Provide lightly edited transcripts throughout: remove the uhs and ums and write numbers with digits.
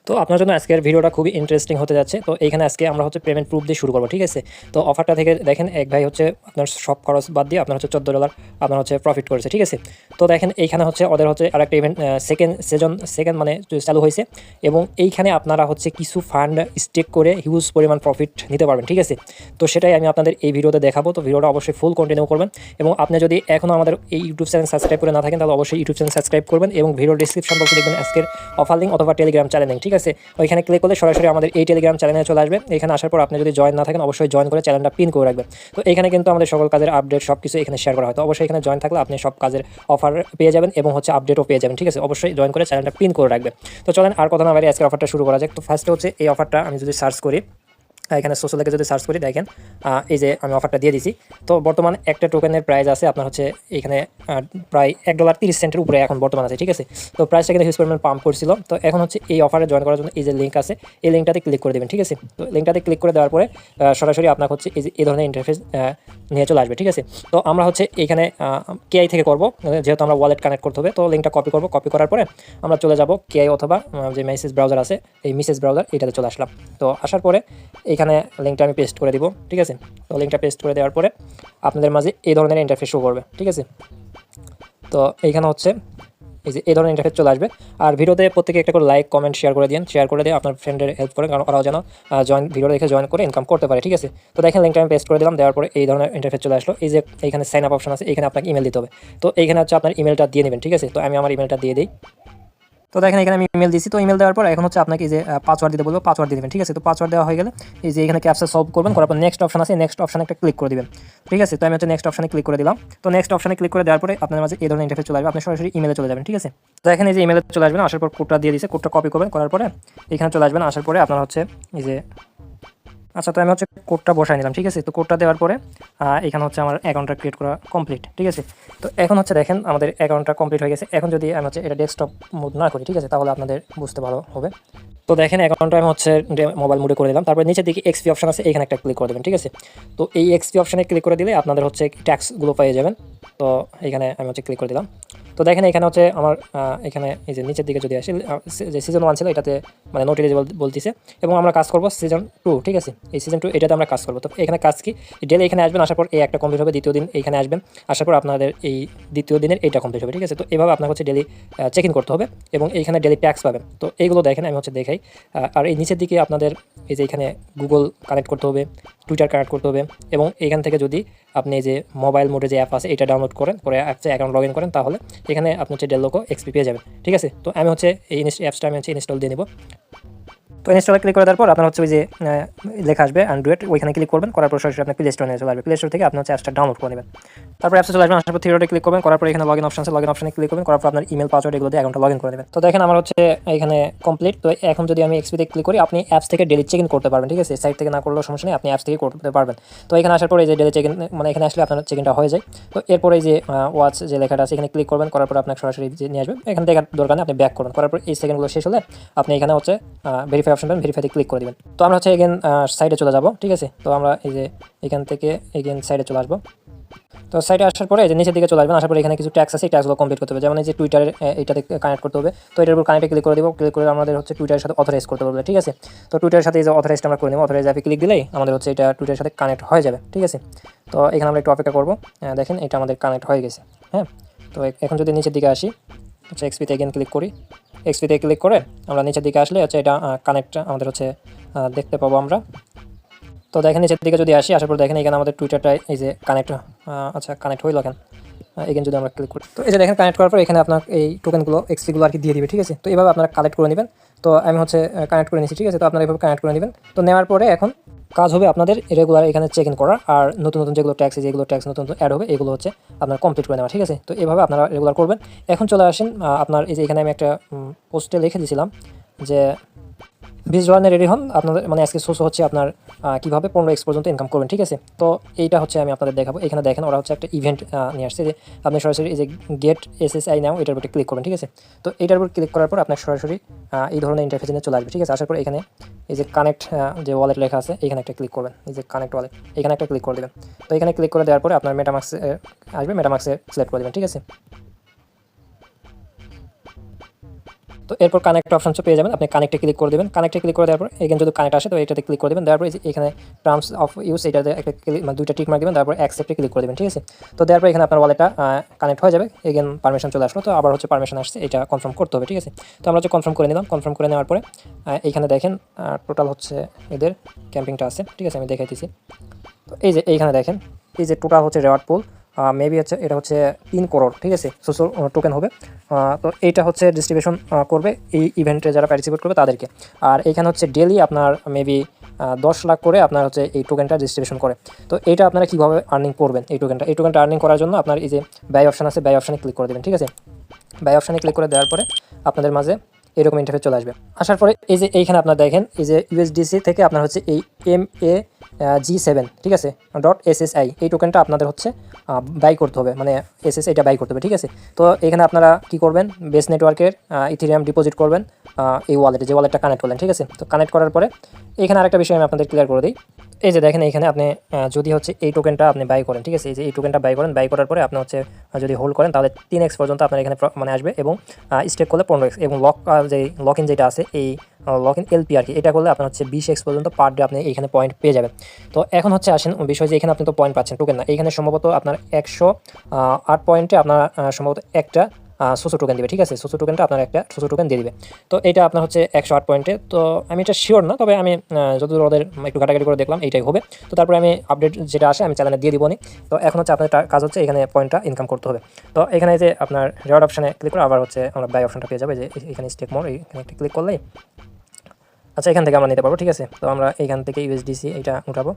তো আপনার জন্য আজকের ভিডিওটা খুবই ইন্টারেস্টিং হতে যাচ্ছে। তো এইখানে আজকে আমরা হচ্ছে পেমেন্ট প্রুফ দিয়ে শুরু করবো, ঠিক আছে। তো অফারটা থেকে দেখেন এক ভাই হচ্ছে আপনার সব খরচ বাদ দিয়ে আপনার হচ্ছে $14 আপনার হচ্ছে প্রফিট করেছে, ঠিক আছে। তো দেখেন এইখানে হচ্ছে ওদের হচ্ছে আরেকটা ইভেন্ট সেকেন্ড মানে চালু হয়েছে এবং এইখানে আপনারা হচ্ছে কিছু ফান্ড স্টেক করে হিউজ পরিমাণ প্রফিট নিতে পারবেন, ঠিক আছে। তো সেটাই আমি আপনাদের এই ভিডিওতে দেখাবো। তো ভিডিওটা অবশ্যই ফুল কন্টিনিউ করবেন এবং আপনি যদি এখনও আমাদের এই ইউটিউব চ্যানেল সাবস্ক্রাইব করে না থাকেন তাহলে অবশ্যই ইউটিউব চ্যানেল সাবস্ক্রাইব করবেন এবং ভিডিও ডিসক্রিপশন বক্সে দেখবেন আজকের অফার লিঙ্ক অথবা টেলিগ্রাম চ্যানেল লিঙ্ক, ঠিক আছে। ওইখানে ক্লিক করলে সরাসরি আমাদের এই টেলিগ্রাম চ্যানেলে চলে আসবে। এখানে আসার পর আপনি যদি জয়েন না থাকেন অবশ্যই জয়েন করে চ্যানেলটা পিন করে রাখবেন। তো এখানে কিন্তু আমাদের সকল কাজের আপডেট সব কিছু এখানে শেয়ার করা হয়। তো অবশ্যই এখানে জয়েন থাকলে আপনি সব কাজের অফার পেয়ে যাবেন এবং হচ্ছে আপডেটও পেয়ে যাবেন, ঠিক আছে। অবশ্যই জয়েন করে চ্যানেলটা পিন করে রাখবেন। তো চলেন আর কথা না বাড়িয়ে আজকের অফারটা শুরু করা যাক। তো ফার্স্টে হচ্ছে এই অফারটা আমি যদি সার্চ করি, এখানে সোশ্যাল থেকে যদি সার্চ করি দেখেন এই যে আমি অফারটা দিয়ে দিছি। তো বর্তমান একটা টোকেনের প্রাইস আছে আপনার হচ্ছে এখানে প্রায় $1.30 উপরে এখন বর্তমান আছে, ঠিক আছে। তো প্রাইসটা কিন্তু হিউজ পরিমাণ পাম্প করছিল। তো এখন হচ্ছে এই অফারে জয়েন করার জন্য এই যে লিঙ্ক আছে এই লিঙ্কটাতে ক্লিক করে দেবেন, ঠিক আছে। তো লিঙ্কটাতে ক্লিক করে দেওয়ার পরে সরাসরি আপনার হচ্ছে এই ধরনের ইন্টারফেস নিয়ে চলে আসবে, ঠিক আছে। তো আমরা হচ্ছে এখানে কেআই থেকে করব, যেহেতু আমরা ওয়ালেট কানেক্ট করতে হবে। তো লিঙ্কটা কপি করব, কপি করার পরে আমরা চলে যাব কেআই অথবা যে মেসেজ ব্রাউজার আছে এই মেসেজ ব্রাউজার এটাতে চলে আসলাম। তো আসার পরে এখানে লিঙ্কটা আমি পেস্ট করে দিব, ঠিক আছে। তো লিঙ্কটা পেস্ট করে দেওয়ার পরে আপনাদের মাঝে এই ধরনের ইন্টারফেস শো করবে, ঠিক আছে। তো এইখানে হচ্ছে এই ধরনের ইন্টারফেস চলে আসবে। আর ভিডিওতে প্রত্যেকে একটা করে লাইক কমেন্ট শেয়ার করে দিন, শেয়ার করে দিয়ে আপনার ফ্রেন্ডের হেল্প করেন, কারণ ওরাও যেন ভিডিও দেখে জয়েন করে ইনকাম করতে পারে, ঠিক আছে। তো দেখেন লিঙ্কটা আমি পেস্ট করে দিলাম, দেওয়ার পরে এই ধরনের ইন্টারফেস চলে আসলো। এই যে এইখানে সাইন আপ অপশন আছে, এখানে আপনাকে ইমেল দিতে হবে। তো এইখানে হচ্ছে আপনার ইমেলটা দিয়ে নেবেন, ঠিক আছে। তো আমি আমার ইমেলটা দিয়ে দিই। তো দেখেন এখানে আমি ইমেল দিয়েছি। তো ইমেল দেওয়ার পর এখন হচ্ছে আপনাকে এই যে পাসওয়ার্ড দিতে বলবো, পাসওয়ার্ড দিয়ে দেবেন, ঠিক আছে। তো পাসওয়ার্ড দেওয়া হয়ে গেলে এই যে এখানে ক্যাপচা সলভ করবেন, করার পর নেক্সট অপশন আছে, নেক্সট অপশনে একটা ক্লিক করে দিবেন, ঠিক আছে। তো আমি হচ্ছে নেক্সট অপশনে ক্লিক করে দিলাম। তো নেক্সট অপশনে ক্লিক করে দেওয়ার পরে আপনার মাঝে এই ধরনের ইন্টারফেস চলে আসবে, আপনি সরাসরি ইমেলে চলে যাবেন, ঠিক আছে। তো এখানে এই যে ইমেলে চলে আসবেন, আসার পর কোডটা দিয়ে দিয়েছে, কোডটা কপি করবেন, করার পরে এখানে চলে আসবেন। আসার পরে আপনার হচ্ছে এই যে আচ্ছা, তো আমি হচ্ছে কোডটা বসাই নিলাম, ঠিক আছে। তো কোডটা দেওয়ার পরে এখানে হচ্ছে আমার অ্যাকাউন্টটা ক্রিয়েট করা কমপ্লিট, ঠিক আছে। তো এখন হচ্ছে দেখেন আমাদের অ্যাকাউন্টটা কমপ্লিট হয়ে গেছে। এখন যদি আমি হচ্ছে এটা ডেস্কটপ মোড না করি, ঠিক আছে, তাহলে আপনাদের বুঝতে ভালো হবে। তো দেখেন অ্যাকাউন্টটা আমি হচ্ছে মোবাইল মোডে করে দিলাম। তারপরে নিচের দিকে এক্সপি অপশন আছে, এখানে একটা ক্লিক করে দেবেন, ঠিক আছে। তো এই এক্সপি অপশনে ক্লিক করে দিলে আপনাদের হচ্ছে ট্যাক্সগুলো পেয়ে যাবেন। তো এখানে আমি হচ্ছে ক্লিক করে দিলাম। তো দেখেন এখানে হচ্ছে আমার এখানে এই যে নিচের দিকে যদি আসি, যে সিজন 1 ছিল এটাতে মানে নট এলিজিবল বলতেছে এবং আমরা কাজ করবো সিজন 2, ঠিক আছে। এই সিজন 2 এটাতে আমরা কাজ করবো। তো এখানে কাজ কি, ডেলি এখানে আসবেন, আসার পর এই একটা কমপ্লিট হবে, দ্বিতীয় দিন এইখানে আসবেন, আসার পর আপনাদের এই দ্বিতীয় দিনের এইটা কমপ্লিট হবে, ঠিক আছে। তো এভাবে আপনার হচ্ছে ডেলি চেক ইন করতে হবে এবং এইখানে ডেলি ট্যাক্স পাবেন। তো এইগুলো দেখেন আমি হচ্ছে দেখাই। আর এই নিচের দিকে আপনাদের এই যে এখানে গুগল কানেক্ট করতে হবে, টুইটার কানেক্ট করতে হবে এবং এখান থেকে যদি আপনি যে মোবাইল মোডে যে অ্যাপ আছে এটা ডাউনলোড করেন, করে অ্যাপসে অ্যাকাউন্ট লগ ইন করেন, তাহলে এখানে আপনি হচ্ছে ডেলোকো এক্সপি পেয়ে যাবেন, ঠিক আছে। তো আমি হচ্ছে এই অ্যাপসটা আমি হচ্ছে ইনস্টল দিয়ে নেব। তো ইনস্টলে ক্লিক করে দেওয়ার পর আপনার হচ্ছে ওই যে লেখা আসবে অ্যান্ড্রয়েড, ওইখানে ক্লিক করবেন, করার পর সরাসরি আপনার প্লে স্টোরে নিয়ে চলে আসবে। প্লে স্টোর থেকে আপনি হচ্ছে অ্যাপসটা ডাউনলোড করে নেবেন। তারপর অ্যাপসে চলে আসবেন, আসার পর থ্রি ক্লিক করবেন, করার পর এখানে লগ ইন অপশন আছে, লগ ইন অপশনে ক্লিক করবেন, করার পর আপনার ইমেল পাসওয়ার্ড এগুলো দিয়ে অ্যাকাউন্টটা লগ ইন করে নেবেন। তো দেখেন আমার হচ্ছে এখানে কমপ্লিট। তো এখন যদি আমি এক্সপিতে ক্লিক করি, আপনি অ্যাপস থেকে ডেলি চেক ইন করতে পারবেন, ঠিক আছে। সাইট থেকে না করলেও সমস্যা নেই, আপনি অ্যাপস থেকে করতে পারবেন। তো এখানে আসার পর এই যে ডেলি চেক ইন মানে এখানে আসলে আপনার চেক ইনটা হয়ে যায়। তো এরপর এই যে ওয়াচ যে লেখাটা আছে এখানে ক্লিক করবেন, করার পর আপনাকে সরাসরি যে নিয়ে আসবেন, এখানে দেখার দরকার নেই, আপনি ব্যাক করুন, করার পর এই সেকেন্ডগুলো শেষ হলে আপনি এখানে হচ্ছে ভেরিফাই অপশন পাবেন, ভেরিফাইতে ক্লিক করে দেবেন। তো আমরা হচ্ছে এগেন সাইডে চলে যাব, ঠিক আছে। তো আমরা এই যে এখান থেকে এগেন সাইডে চলে আসবো। তো সাইডে আসার পরে যে নিচের দিকে চলে আসবেন, আসার পরে এখানে কিছু ট্যাক্স আছে, এই ট্যাক্সগুলো কমপ্লিট করতে হবে। যেমন এই যে টুইটারের এইটাতে কানেক্ট করতে হবে। তো এটার উপর কানেক্টে ক্লিক করে দেবো, ক্লিক করে আমাদের হচ্ছে টুইটারের সাথে অথরাইজ করতে হবে, ঠিক আছে। তো টুইটারের সাথে এই যে অথরাইজটা আমরা করে নেব, অথরাইজ অ্যাপে ক্লিক দিলেই আমাদের হচ্ছে এটা টুইটারের সাথে কানেক্ট হয়ে যাবে, ঠিক আছে। তো এখানে আমরা একটু অপেক্ষা করবো, দেখেন এটা আমাদের কানেক্ট হয়ে গেছে, হ্যাঁ। তো এখন যদি নিচের দিকে আসি, হচ্ছে এক্সপিতে এগেন ক্লিক করি, এক্সপিতে ক্লিক করে আমরা নিচের দিকে আসলে হচ্ছে এটা কানেক্ট আমাদের হচ্ছে দেখতে পাবো আমরা। তো দেখেন নিচের দিকে যদি আসি, আসার পর দেখেন এখানে আমাদের টুইটারটা এই যে কানেক্ট, আচ্ছা কানেক্ট হইল কেন, এখানে যদি আমরা ক্লিক করি, তো এই যে দেখেন কানেক্ট করার পর এখানে আপনার এই টোকেনগুলো এক্সপিগুলো আর কি দিয়ে দিবে, ঠিক আছে। তো এভাবে আপনারা কালেক্ট করে নেবেন। তো আমি হচ্ছে কানেক্ট করে নিচ্ছি, ঠিক আছে। তো আপনারা এভাবে কানেক্ট করে নেবেন। তো নেওয়ার পরে এখন কাজ হবে আপনাদের রেগুলার এখানে চেক ইন করা, আর নতুন নতুন যেগুলো ট্যাক্স যেগুলো ট্যাক্স নতুন নতুন অ্যাড হবে এগুলো হচ্ছে আপনার কমপ্লিট করে নেওয়া, ঠিক আছে। তো এভাবে আপনারা রেগুলার করবেন। এখন চলে আসেন আপনার এই যে এখানে আমি একটা পোস্টে লিখে দিয়েছিলাম যে $20 রেডি হন, আপনাদের মানে আজকে সোর্স হচ্ছে আপনার কীভাবে 15x পর্যন্ত ইনকাম করবেন, ঠিক আছে। তো এইটা হচ্ছে আমি আপনাদের দেখাবো। এখানে দেখেন ওরা হচ্ছে একটা ইভেন্ট নিয়ে আসছে, যে আপনি সরাসরি এই যে গেট SSI নাও এটার উপর ক্লিক করবেন, ঠিক আছে। তো এটার উপর ক্লিক করার পর আপনার সরাসরি এই ধরনের ইন্টারফেসে নিয়ে চলে আসবে, ঠিক আছে। আসার পর এখানে এই যে কানেক্ট যে ওয়ালেট লেখা আছে এখানে একটা ক্লিক করবেন, এই যে কানেক্ট ওয়ালেট এখানে একটা ক্লিক করে দেবেন। তো এখানে ক্লিক করে দেওয়ার পরে আপনার মেটামাক্সে আসবে, মেটামাক্সে সিলেক্ট করে দেবেন, ঠিক আছে। তো এরপর কানেক্ট অপশন পেয়ে যাবেন, আপনি কানেক্টে ক্লিক করে দেবেন। কানেক্টে ক্লিক করে দেওয়ার পর এখানে যদি কানেক্ট আসে তো এটাতে ক্লিক করে দেবেন। দেওয়ার পর এখানে টার্মস অফ ইউজ এটাতে একটা ক্লিক মানে দুইটা টিক মার্ক দেবেন, তারপর অ্যাকসেপ্টে ক্লিক করে দেবেন, ঠিক আছে। তো দেওয়ার পর এখানে আপনার ওয়ালেটটা কানেক্ট হয়ে যাবে। এগেন পারমিশন চলে আসলো, তো আবার হচ্ছে পারমিশন আসছে, এটা কনফার্ম করতে হবে, ঠিক আছে। তো আমরা হচ্ছে কনফার্ম করে নিলাম। কনফার্ম করে নেওয়ার পরে এইখানে দেখেন টোটাল হচ্ছে এদের ক্যাম্পিংটা আছে, ঠিক আছে, আমি দেখাইতেছি। তো এই যে এইখানে দেখেন এই যে টোটাল হচ্ছে রেওয়ার্ড পুল মেবি হচ্ছে এটা হচ্ছে 3 করোড়, ঠিক আছে, সোশ্যাল টোকেন হবে। তো এইটা হচ্ছে ডিস্ট্রিবিউশন করবে এই ইভেন্টে যারা পার্টিসিপেট করবে তাদেরকে। আর এইখানে হচ্ছে ডেলি আপনার মেবি 10 লাখ করে আপনার হচ্ছে এই টোকেনটা ডিস্ট্রিবিউশন করে। তো এইটা আপনারা কীভাবে আর্নিং করবেন এই টোকেনটা আর্নিং করার জন্য আপনার এই যে ব্যয় অপশান আছে, ব্যয় অপশানে ক্লিক করে দেবেন, ঠিক আছে। ব্যয় অপশানে ক্লিক করে দেওয়ার পরে আপনাদের মাঝে এরকম ইন্টারফেস চলে আসবে। আসার পরে এই যে এইখানে আপনার দেখেন এই যে ইউএসডিসি থেকে আপনার হচ্ছে এই MAG7, ঠিক আছে, .SSI এই টোকেনটা আপনাদের হচ্ছে বাই করতে হবে, মানে এসএস এটা বাই করতে হবে, ঠিক আছে। তো এখানে আপনারা কি করবেন, বেস নেটওয়ার্কের ইথেরিয়াম ডিপোজিট করবেন এই ওয়ালেটে, যে ওয়ালেটটা কানেক্ট করলেন, ঠিক আছে। তো কানেক্ট করার পরে এখানে আরেকটা বিষয় আমি আপনাদের ক্লিয়ার করে দিই। এই যে দেখেন এখানে আপনি যদি হচ্ছে এই টোকেনটা আপনি বাই করেন, ঠিক আছে, এই যে এই টোকেনটা বাই করার পরে আপনি হচ্ছে যদি হোল্ড করেন তাহলে 3x পর্যন্ত আপনার এখানে মানে আসবে, এবং স্টেক করলে 15x, এবং লক ইন যেটা আছে এই লক ইন এলপি আর কি, এটা করলে আপনার হচ্ছে 20x পর্যন্ত পার ডে আপনি এইখানে পয়েন্ট পেয়ে যাবেন। তো এখন হচ্ছে আসেন বিষয় যে এখানে আপনি তো পয়েন্ট পাচ্ছেন, টোকেন না, এইখানে সম্ভবত আপনার 108 পয়েন্টে আপনার সম্ভবত একটা সোসো টোকেন দেবে, ঠিক আছে, সোসো টোকেনটা আপনার একটা সোসো টোকেন দিয়ে দিবে। তো এটা আপনার হচ্ছে 108 পয়েন্টে, তো আমি এটা শিওর না, তবে আমি যতদূর ওদের একটু ঘাটাঘাটি করে দেখলাম এইটাই হবে। তো তারপরে আমি আপডেট যেটা আসে আমি চ্যানেলে দিয়ে দিবনি। তো এখন হচ্ছে আপনার কাজ হচ্ছে এখানে পয়েন্টটা ইনকাম করতে হবে। তো এখানে যে আপনার রেওয়ার্ড অপশানে ক্লিক করে আবার হচ্ছে আমরা বাই অপশনটা পেয়ে যাবে, যে এখানে স্টেক মোর, এখানে একটা ক্লিক করলেই আচ্ছা এখান থেকে আমরা নিতে পারবো, ঠিক আছে। তো আমরা এখান থেকে ইউএসডিসি এটা উঠাবো,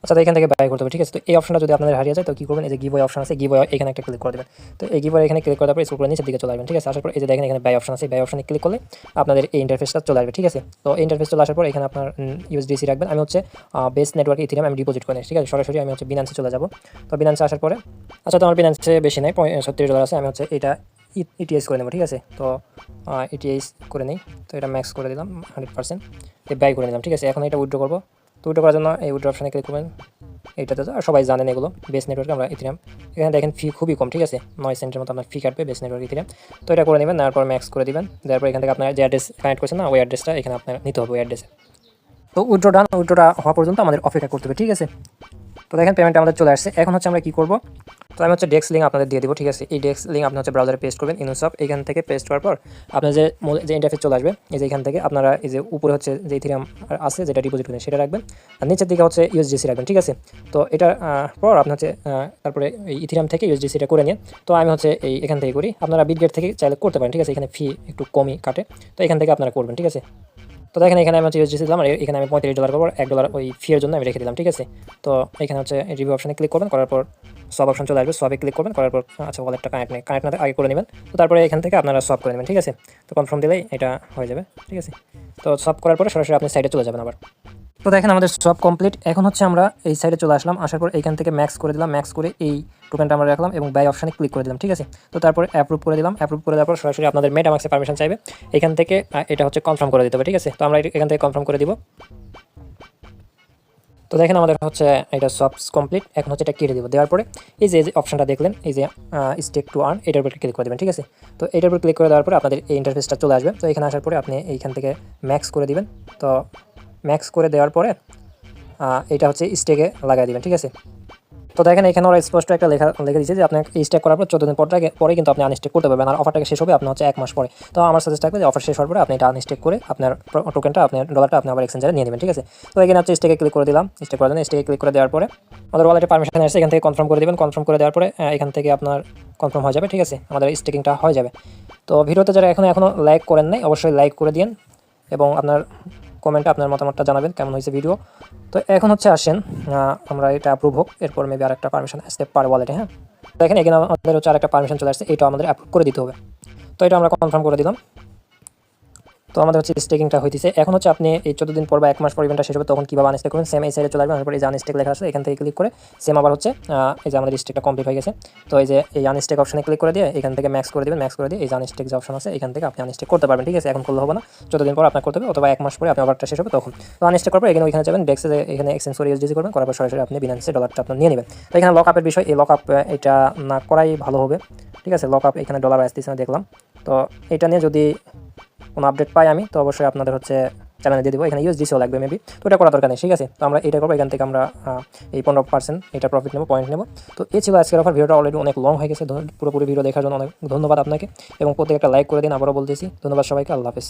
আচ্ছা তো এখান থেকে বাই করতে হবে, ঠিক আছে। তো এই অপশনটা যদি আপনাদের হারিয়ে যায় তো কী করবেন, এই যে গিভওয়ে অপশন আছে, গিভওয়ে এখানে একটা ক্লিক করে দেবেন। তো এই গিভওয়ে এখানে ক্লিক করার পরে স্ক্রল করে নিচের দিকে চলে আসবেন, ঠিক আছে। আসার পর এই যে দেখেন এখানে বাই অপশন আছে, বাই অপশনে ক্লিক করলে আপনাদের এই ইন্টারফেসটা চলে আসবে, ঠিক আছে। তো এই ইন্টারফেস চলে আসার পর এখানে আপনার ইউএসডিসি রাখবেন। আমি হচ্ছে বেস নেটওয়ার্কে ইথেরিয়াম আমি ডিপোজিট করে নিই, ঠিক আছে। সরাসরি আমি হচ্ছে বিনান্সে চলে যাবো। তো বিনান্সে আসার পরে আচ্ছা তো আমার বিনান্সে বেশি নাই, $36 আছে, আমি হচ্ছে এটা ইটিএস করে নেবো, ঠিক আছে। তো ইটিএস করে নিই, তো এটা ম্যাক্স করে দিলাম 100%, বাই করে নিলাম, ঠিক আছে। এখন এটা উইথড্র করবো। তো উইথড্র করার জন্য এই উইথড্র অপশানে ক্লিক করবেন, এইটাতে তো সবাই জানেন এগুলো, বেস নেটওয়ার্কে আমরা ইথেরিয়াম, এখানে দেখেন ফি খুবই কম, ঠিক আছে, 9 সেন্টের মতো আপনার ফি কাটবে বেস নেটওয়ার্ক ইথেরিয়াম। তো এটা করে নেবেন, তারপর ম্যাক্স করে দিবেন, তারপর এখান থেকে আপনার যে অ্যাড্রেস কানেক্ট করছেন না ওই অ্যাড্রেসটা এখানে আপনার নিতে হবে ওই অ্যাড্রেসে। তো উইথড্রটা হওয়া পর্যন্ত আমাদের অপেক্ষা করতে হবে, ঠিক আছে। তো দেখেন পেমেন্ট আমাদের চলে আসছে। এখন হচ্ছে আমরা কী করবো, তো আমি হচ্ছে ডেস্ক লিঙ্ক আপনাদের দিয়ে দিব, ঠিক আছে। এই ডেস্ক লিঙ্ক আপনি হচ্ছে ব্রাউজারে পেস্ট করবেন, ইনসপ এখান থেকে পেস্ট করার পর আপনার যে ইন্টারফেস চলে আসবে, এই যে এখান থেকে আপনারা এই যে উপরে হচ্ছে যে ইথেরিয়াম আছে যেটা ডিপোজিট করেন সেটা রাখবেন, আর নিচের দিকে হচ্ছে ইউএসডিসি রাখবেন, ঠিক আছে। তো এটার পর আপনি হচ্ছে তারপরে এই ইথেরিয়াম থেকে ইউএসডিসিটা করে নিন। তো আমি হচ্ছে এখান থেকে করি, আপনারা বিটগেট থেকে চাইলে করতে পারেন, ঠিক আছে, এখানে ফি একটু কমই কাটে, তো এখান থেকে আপনারা করবেন, ঠিক আছে। তো দেখেন এখানে আমি হচ্ছে ইউএসডিসি দিলাম, আর এখানে আমি $35 করবো, $1 ওই ফিয়ের জন্য আমি রেখে দিলাম, ঠিক আছে। তো এখানে হচ্ছে রিভিউ অপশানে ক্লিক করবেন, করার পর সব অপশন চলে আসবে, সবে ক্লিক করবেন, করার পর আচ্ছা ওয়ালেটটা কানেক্ট না আগে করে নেবেন। তো তারপরে এখান থেকে আপনারা সব করে নেবেন, ঠিক আছে। তো কনফার্ম দিলেই এটা হয়ে যাবে, ঠিক আছে। তো সব করার পরে সরাসরি আপনি সাইডে চলে যাবেন আবার। তো দেখেন আমাদের সব কমপ্লিট। এখন হচ্ছে আমরা এই সাইডে চলে আসলাম, আসার পর এইখান থেকে ম্যাক্স করে দিলাম, ম্যাক্স করে এই টোকেনটা আমরা রাখলাম এবং বাই অপশানে ক্লিক করে দিলাম, ঠিক আছে। তো তারপরে অ্যাপ্রুভ করে দিলাম, অ্যাপ্রুভ করে দেওয়ার পর সরাসরি আপনাদের মেটামাক্সে পারমিশন চাইবে, এখান থেকে এটা হচ্ছে কনফার্ম করে দিতে হবে, ঠিক আছে। তো আমরা এখান থেকে কনফার্ম করে দিব। তো দেখেন আমাদের হচ্ছে এটা সব কমপ্লিট। এখন হচ্ছে এটা কেটে দেবো, দেওয়ার পরে এই যে অপশনটা দেখলেন এই যে স্টেক টু আর্ন, এটার উপর ক্লিক করে দেবেন, ঠিক আছে। তো এটার উপর ক্লিক করে দেওয়ার পরে আপনাদের এই ইন্টারফেসটা চলে আসবে। তো এখানে আসার পরে আপনি এইখান থেকে ম্যাক্স করে দিবেন। তো ম্যাক্স করে দেওয়ার পরে এটা হচ্ছে স্টেকে লাগাই দিবেন, ঠিক আছে। তো দেখেন এখানে ওরা স্পষ্ট একটা লিখে দিচ্ছে যে আপনি স্টেক করার পর 14 দিন পরে কিন্তু আপনি আনস্টেক করতে পারবেন, আর অফারটাকে শেষ হবে আপনার হচ্ছে 1 মাস পরে। তো আমার সাজেস্ট থাকবে যে অফার শেষ হওয়ার পরে আপনি এটা আনস্টেক করে আপনার টোকেনটা আপনার ডলারটা আপনি আবার এক্সচেঞ্জে নিয়ে নেবেন, ঠিক আছে। তো এখানে হচ্ছে স্টেকে ক্লিক করে দিলাম, স্টেক করার জন্য স্টেকে ক্লিক করে দেওয়ার পরে আমাদের ওয়ালেটে পারমিশন আসছে, এখান থেকে কনফার্ম করে দেবেন। কনফার্ম করে দেওয়ার পরে এখান থেকে আপনার কনফার্ম হয়ে যাবে, ঠিক আছে, আমাদের স্টেকিংটা হয়ে যাবে। তো ভিডিওতে যারা এখনও লাইক করেন নাই অবশ্যই লাইক করে দিন এবং আপনার কমেন্টে আপনার মতামতটা জানাবেন কেমন হয়েছে ভিডিও। তো এখন হচ্ছে আসেন আমরা এটা অ্যাপ্রুভ হোক, এরপর মেবি আরেকটা পারমিশন আসতে পারে ওয়ালেটে। হ্যাঁ দেখেন এখানে আমাদের হচ্ছে আরেকটা পারমিশন চলে আসছে, এটা আমাদের অ্যাপ্রুভ করে দিতে হবে। তো এটা আমরা কনফার্ম করে দিলাম। তো আমাদের হচ্ছে স্টেকিংটা হইতেছে। এখন হচ্ছে আপনি এই 14 দিন পর বা 1 মাস পর ইভেন্টটা শেষ হবে তখন কীভাবে আনস্টেক করবেন, সেম এই সাইডে চলে আসবেন। তারপর এই যে আনস্টেক লেখা আছে এখান থেকে ক্লিক করে সেম আবার হচ্ছে এই যে আমাদের স্টেকটা কমপ্লিট হয়ে গেছে। তো এই যে এই আনস্টেক অপশনে ক্লিক করে দিয়ে এখান থেকে ম্যাক্স করে দেবেন, ম্যাক্স করে দিয়ে এই যে আনস্টেক যে অপশন আছে এখান থেকে আপনি আনস্টেক করতে পারবেন, ঠিক আছে। এখন করলে হবে না, 14 দিন পর আপনার করতে হবে, অথবা 1 মাস পরে আপনি অফারটা শেষ হবে তখন। তো আনস্টেক করার পর এখানে ওইখানে যাবেন, ডেক্সে এখানে এক্সচেঞ্জ করে ইউএসডিসি করবেন, করার পর সরাসরি আপনি বিনান্সে ডলারটা আপনার নিয়ে নেবেন। তো এখানে লক আপের বিষয়, এই লক আপ এটা না করাই ভালো হবে, ঠিক আছে। লক আপ এখানে ডলার আসতেছে না দেখলাম, তো এটা নিয়ে যদি কোনো আপডেট পাই আমি তো অবশ্যই আপনাদের হচ্ছে চ্যানেলে দিয়ে দেবো। এখানে ইউএসডিসিও লাগবে মেবি, তো এটা করা দরকার নেই, ঠিক আছে। তো আমরা এটা করবো, এখান থেকে আমরা এই 15% এটা প্রফিট নেবো, পয়েন্ট নেবো। তো এই ছিল আজকের অফার। ভিডিওটা অলরেডি অনেক লং হয়ে গেছে, পুরোপুরি ভিডিও দেখার জন্য অনেক ধন্যবাদ আপনাকে, এবং প্রত্যেক একটা লাইক করে দিন। আবারও বলতেছি ধন্যবাদ সবাইকে, আল্লাহ হাফেজ।